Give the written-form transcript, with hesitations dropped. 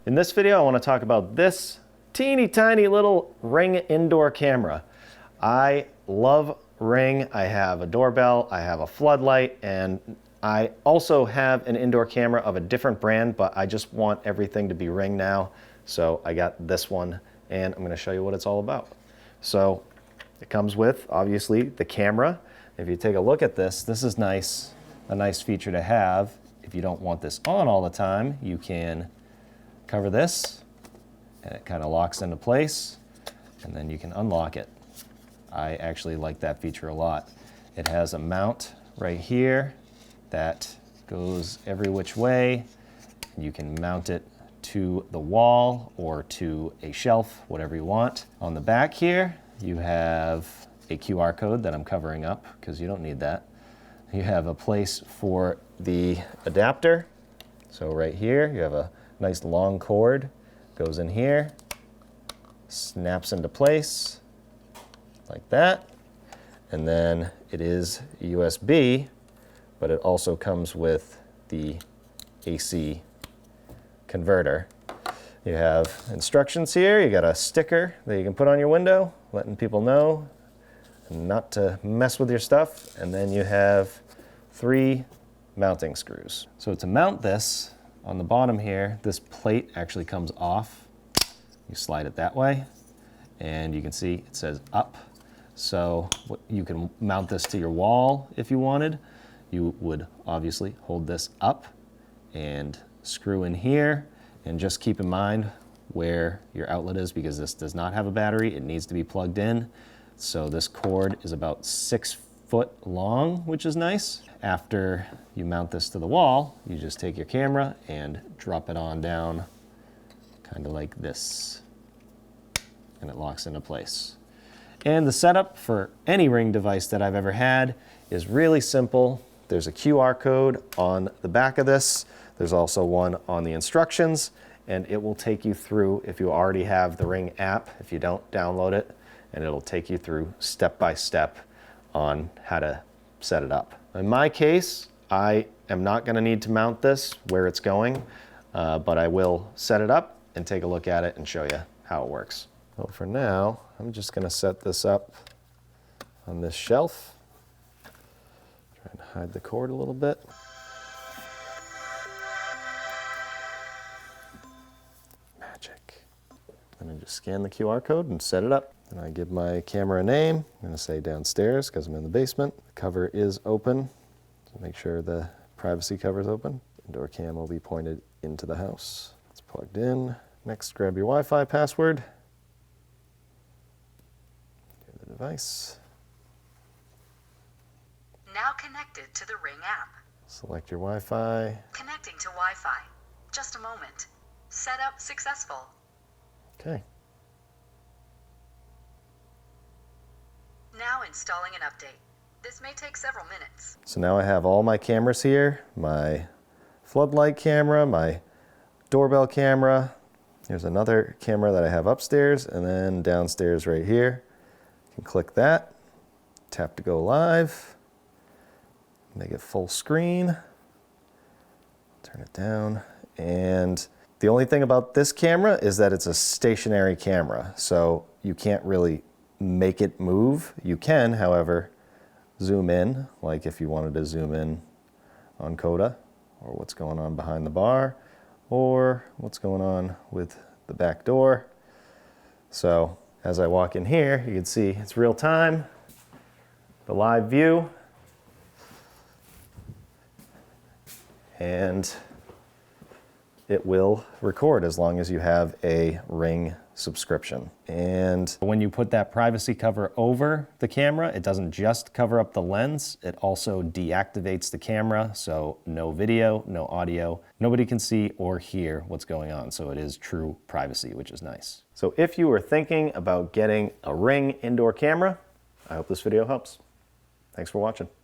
In this video, I want to talk about this teeny tiny little Ring indoor camera. I love Ring. I have a doorbell, I have a floodlight, and I also have an indoor camera of a different brand, but I just want everything to be Ring now. So I got this one, and I'm going to show you what it's all about. So it comes with, obviously, the camera. If you take a look at this, this is nice, a nice feature to have. If you don't want this on all the time, you can cover this, and it kind of locks into place, and then you can unlock it. I actually like that feature a lot. It has a mount right here that goes every which way. You can mount it to the wall or to a shelf, whatever you want. On the back here, you have a QR code that I'm covering up because you don't need that. You have a place for the adapter. So right here, you have a nice long cord, goes in here, snaps into place like that. And then it is USB, but it also comes with the AC converter. You have instructions here. You got a sticker that you can put on your window, letting people know not to mess with your stuff. And then you have 3 mounting screws. So to mount this, on the bottom here, this plate actually comes off. You slide it that way, and you can see it says up. So you can mount this to your wall if you wanted. You would obviously hold this up and screw in here, and just keep in mind where your outlet is because this does not have a battery. It needs to be plugged in. So this cord is about 6 foot long, which is nice. After you mount this to the wall, you just take your camera and drop it on down, kind of like this, and it locks into place. And the setup for any Ring device that I've ever had is really simple. There's a QR code on the back of this. There's also one on the instructions, and it will take you through, if you already have the Ring app, if you don't, download it, and it'll take you through step by step on how to set it up. In my case, I am not going to need to mount this where it's going, but I will set it up and take a look at it and show you how it works. Well, for now, I'm just going to set this up on this shelf. Try and hide the cord a little bit. Magic. I'm going to just scan the QR code and set it up. And I give my camera a name. I'm going to say downstairs because I'm in the basement. The cover is open, so make sure the privacy cover is open. Indoor cam will be pointed into the house. It's plugged in. Next, grab your Wi-Fi password. Get the device. Now connected to the Ring app. Select your Wi-Fi. Connecting to Wi-Fi. Just a moment. Setup successful. Okay. Now installing an update. This may take several minutes. So now I have all my cameras here. My floodlight camera, my doorbell camera. Here's another camera that I have upstairs, and then downstairs right here. You can click that, tap to go live, make it full screen, turn it down, and the only thing about this camera is that it's a stationary camera, so you can't really make it move. You can, however, zoom in, like if you wanted to zoom in on Coda, or what's going on behind the bar, or what's going on with the back door. So as I walk in here, you can see it's real time, the live view, and it will record as long as you have a Ring subscription. And when you put that privacy cover over the camera, it doesn't just cover up the lens, it also deactivates the camera, so no video, no audio, nobody can see or hear what's going on. So it is true privacy, which is nice. So if you are thinking about getting a Ring indoor camera, I hope this video helps. Thanks for watching.